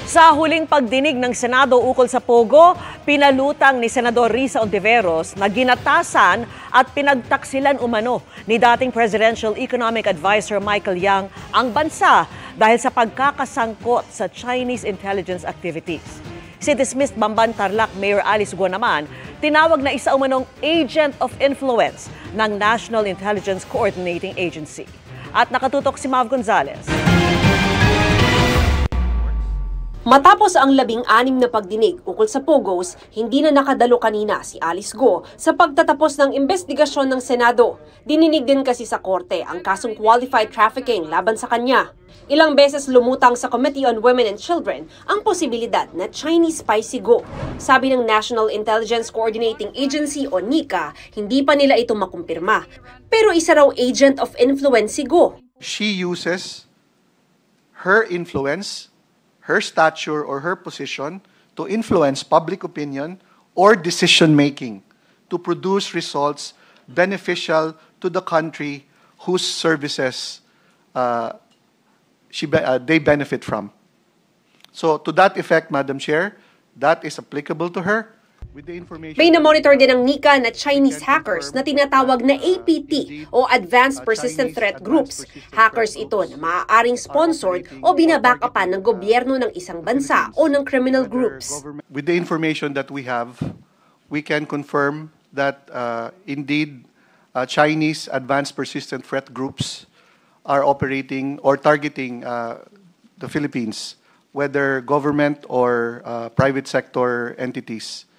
Sa huling pagdinig ng Senado ukol sa Pogo, pinalutang ni Senador Risa Ontiveros na ginatasan at pinagtaksilan umano ni dating Presidential Economic Advisor Michael Yang ang bansa dahil sa pagkakasangkot sa Chinese intelligence activities. Si dismissed Bamban Tarlac Mayor Alice Guo naman, tinawag na isa umanong agent of influence ng National Intelligence Coordinating Agency. At nakatutok si Mav Gonzalez. Matapos ang 16 na pagdinig ukol sa Pogos, hindi na nakadalo kanina si Alice Guo sa pagtatapos ng investigasyon ng Senado. Dininig din kasi sa korte ang kasong qualified trafficking laban sa kanya. Ilang beses lumutang sa Committee on Women and Children ang posibilidad na Chinese spy si Guo. Sabi ng National Intelligence Coordinating Agency o NICA, hindi pa nila ito makumpirma. Pero isa raw agent of influence si Guo. She uses her influence, her stature or her position to influence public opinion or decision-making to produce results beneficial to the country whose services they benefit from. So to that effect, Madam Chair, that is applicable to her. May na-monitor din ng NICA na Chinese hackers na tinatawag na APT o Advanced Persistent Threat Groups. Hackers ito na maaaring sponsored o binabackupan ng gobyerno ng isang bansa o ng criminal groups. With the information that we have, we can confirm that indeed Chinese Advanced Persistent Threat Groups are operating or targeting the Philippines, whether government or private sector entities.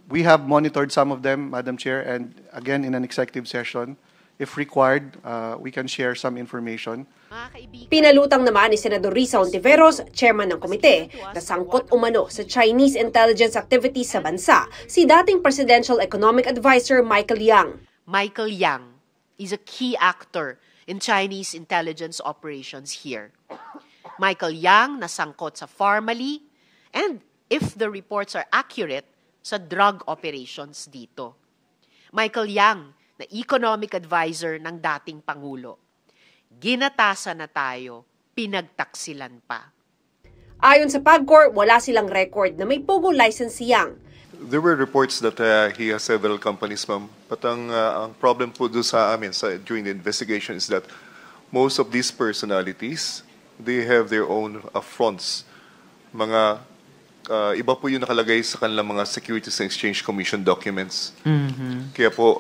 We have monitored some of them, Madam Chair, and again in an executive session, if required, we can share some information. Pinalutang naman ni Senador Risa Ontiveros, chairman ng komite, na sangkot umano sa Chinese intelligence activities sa bansa, si dating Presidential Economic Advisor Michael Yang. Michael Yang is a key actor in Chinese intelligence operations here. Michael Yang nasangkot sa Pharmally, and if the reports are accurate, sa drug operations dito. Michael Yang, na economic advisor ng dating Pangulo. Ginatasan na tayo, pinagtaksilan pa. Ayon sa PAGCOR, wala silang record na may Pogo license si Yang. There were reports that he has several companies, ma'am. But ang problem po doon sa amin during the investigation is that most of these personalities, they have their own fronts. Mga iba po yung nakalagay sa kanilang mga Securities and Exchange Commission documents. Kaya po,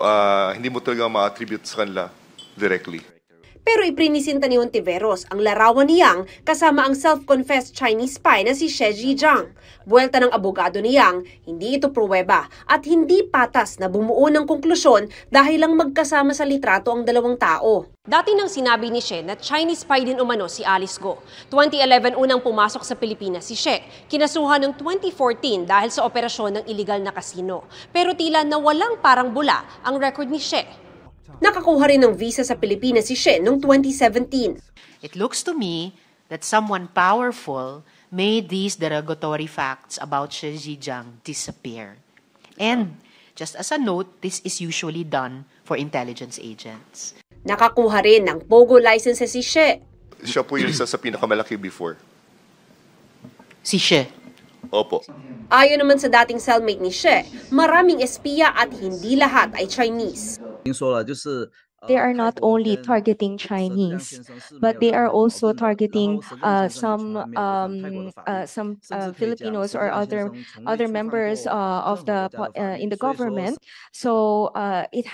hindi mo talaga ma-attribute sa kanila directly. Pero iprinisinta ni Ontiveros ang larawan ni Yang kasama ang self-confessed Chinese spy na si She Zhijiang. Buwelta ng abogado ni Yang, hindi ito pruweba at hindi patas na bumuo ng konklusyon dahil lang magkasama sa litrato ang dalawang tao. Dati nang sinabi ni She na Chinese spy din umano si Alice Guo. 2011 unang pumasok sa Pilipinas si She. Kinasuhan ng 2014 dahil sa operasyon ng illegal na kasino. Pero tila nawalang parang bula ang record ni She. Nakakuha rin ng visa sa Pilipinas si She noong 2017. It looks to me that someone powerful made these derogatory facts about She Zhijiang disappear. And just as a note, this is usually done for intelligence agents. Nakakuha rin ng Pogo licenses si She. Siya po yung isa sa pinakamalaki before. Si She? Opo. Ayon naman sa dating cellmate ni She, maraming espiya at hindi lahat ay Chinese. They are not only targeting Chinese, but they are also targeting some Filipinos or other members of the in the government. So it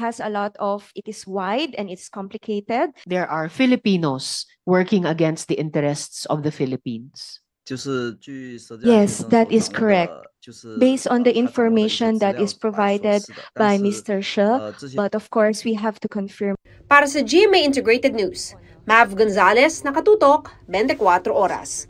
is wide and it's complicated. There are Filipinos working against the interests of the Philippines. Yes, that is correct. Based on the information that is provided by Mr. She, but of course we have to confirm. Para sa GMA Integrated News, Mav Gonzalez, nakatutok, 24 oras.